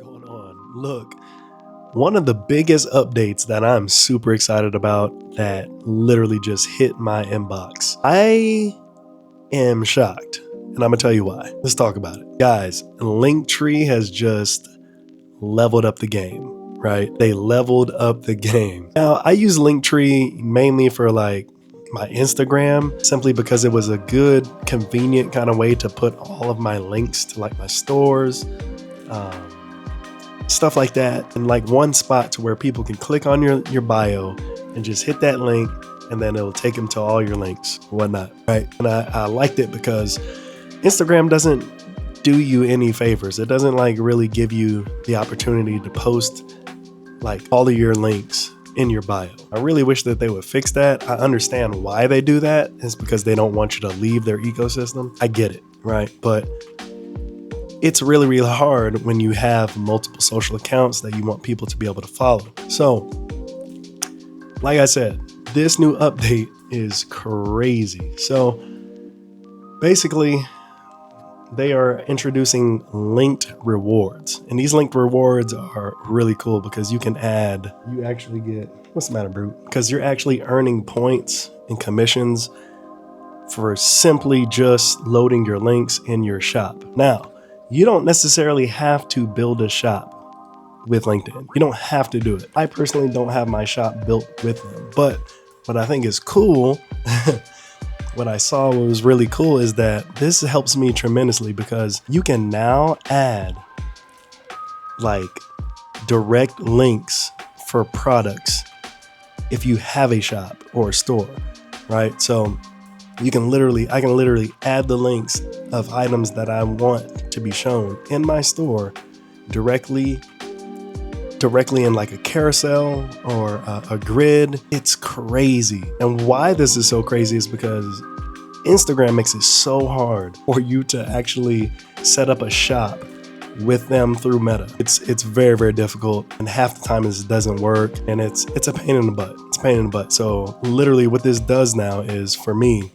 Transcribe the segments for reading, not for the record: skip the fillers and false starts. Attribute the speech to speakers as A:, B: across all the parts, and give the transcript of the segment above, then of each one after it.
A: going on? Look, one of the biggest updates that I'm super excited about that literally just hit my inbox. I am shocked, and I'm gonna tell you why. Let's talk about it. Guys, Linktree has just leveled up the game, right? They leveled up the game. Now, I use Linktree mainly for like my Instagram, simply because it was a good, convenient kind of way to put all of my links to like my stores, stuff like that, in like one spot to where people can click on your bio and just hit that link, and then it'll take them to all your links, whatnot, right? And I liked it because Instagram doesn't do you any favors. It doesn't like really give you the opportunity to post like all of your links in your bio. I really wish that they would fix that. I understand why they do that. It's because they don't want you to leave their ecosystem. I get it, right? But it's really, really hard when you have multiple social accounts that you want people to be able to follow. So, like I said, this new update is crazy. So, basically, they are introducing linked rewards. And these linked rewards are really cool because you actually get, what's the matter, Brute? Because you're actually earning points and commissions for simply just loading your links in your shop. Now, you don't necessarily have to build a shop with LinkedIn. You don't have to do it. I personally don't have my shop built with them. But what I think is cool, what I saw was really cool, is that this helps me tremendously because you can now add like direct links for products if you have a shop or a store, right? So I can literally add the links of items that I want to be shown in my store directly in like a carousel or a grid. It's crazy. And why this is so crazy is because Instagram makes it so hard for you to actually set up a shop with them through Meta. It's very, very difficult, and half the time it doesn't work, and it's a pain in the butt. It's a pain in the butt. So literally what this does now is, for me,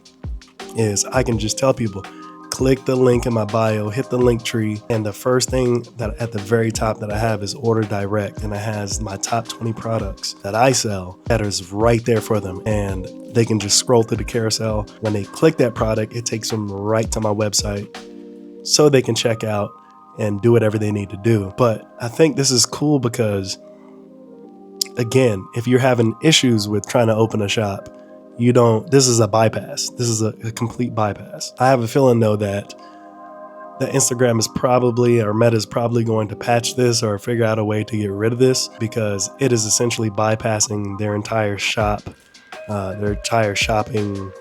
A: is I can just tell people, click the link in my bio, hit the link tree, and the first thing that at the very top that I have is order direct, and it has my top 20 products that I sell that is right there for them, and they can just scroll through the carousel. When they click that product, it takes them right to my website so they can check out and do whatever they need to do. But I think this is cool because, again, if you're having issues with trying to open a shop, this is a bypass. This is a complete bypass. I have a feeling though that Instagram is probably, or Meta is probably going to patch this or figure out a way to get rid of this, because it is essentially bypassing their entire shop, their entire shopping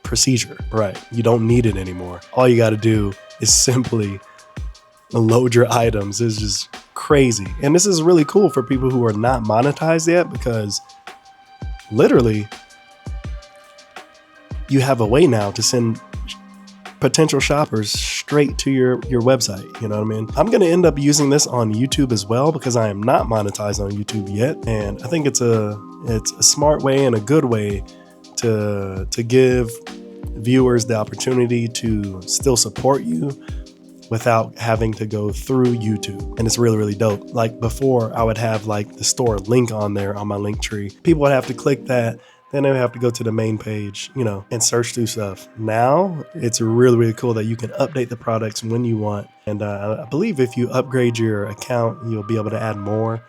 A: procedure, right? You don't need it anymore. All you got to do is simply load your items. It's just crazy. And this is really cool for people who are not monetized yet, because literally, you have a way now to send potential shoppers straight to your website. You know what I mean? I'm going to end up using this on YouTube as well, because I am not monetized on YouTube yet. And I think it's a smart way and a good way to give viewers the opportunity to still support you without having to go through YouTube. And it's really, really dope. Like before, I would have like the store link on there on my link tree. People would have to click that, then they would have to go to the main page, and search through stuff. Now, it's really, really cool that you can update the products when you want. And I believe if you upgrade your account, you'll be able to add more,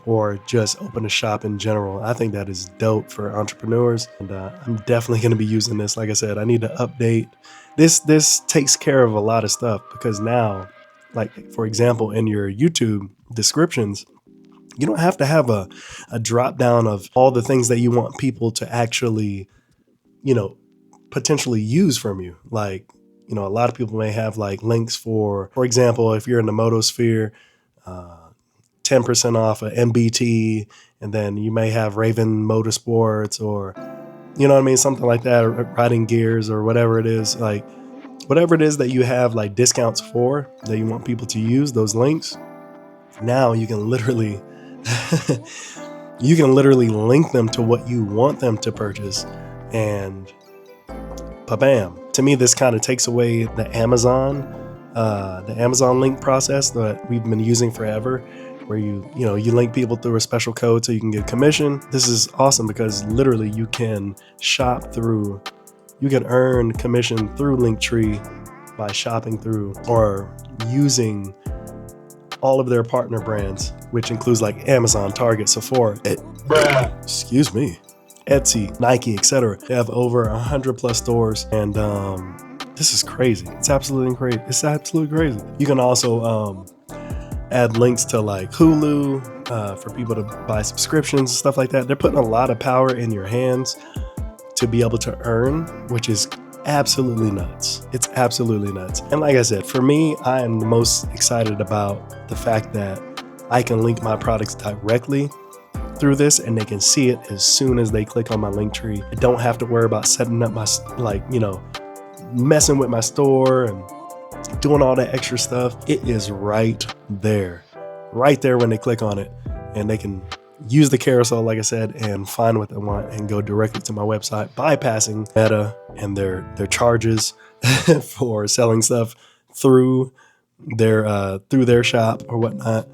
A: or just open a shop in general. I think that is dope for entrepreneurs. And I'm definitely going to be using this. Like I said, I need to update. This takes care of a lot of stuff, because now, like for example, in your YouTube descriptions, you don't have to have a drop down of all the things that you want people to actually, potentially use from you. Like, a lot of people may have like links for example, if you're in the Motosphere, 10% off a MBT, and then you may have Raven Motorsports, or something like that, or riding gears, or whatever it is, like whatever it is that you have like discounts for, that you want people to use those links. Now you can literally link them to what you want them to purchase, and bam. To me, this kind of takes away the Amazon the Amazon link process that we've been using forever, where you link people through a special code so you can get commission. This is awesome because literally you can earn commission through Linktree by shopping through or using all of their partner brands, which includes like Amazon, Target, Sephora, Etsy, Nike, etc. They have over 100+ stores, and this is crazy. It's absolutely crazy. It's absolutely crazy. You can also add links to like Hulu for people to buy subscriptions, stuff like that. They're putting a lot of power in your hands to be able to earn, which is absolutely nuts. It's absolutely nuts. And like I said, for me, I am the most excited about the fact that I can link my products directly through this and they can see it as soon as they click on my Linktree. I don't have to worry about setting up my, messing with my store and doing all that extra stuff. It is right there when they click on it, and they can use the carousel, like I said, and find what they want and go directly to my website, bypassing Meta and their charges for selling stuff through their shop or whatnot.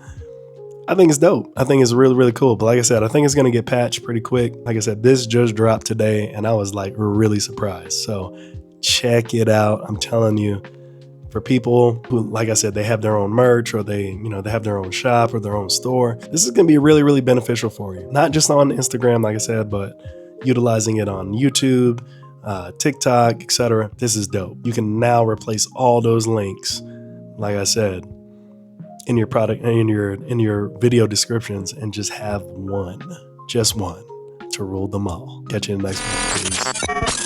A: I think it's dope. I think it's really, really cool. But like I said, I think it's going to get patched pretty quick. Like I said, this just dropped today and I was like really surprised. So check it out. I'm telling you, for people who, like I said, they have their own merch or they have their own shop or their own store, this is going to be really, really beneficial for you. Not just on Instagram, like I said, but utilizing it on YouTube, TikTok, etc. This is dope. You can now replace all those links, like I said, in your product, in your video descriptions, and just have just one to rule them all. Catch you in the next one. Peace.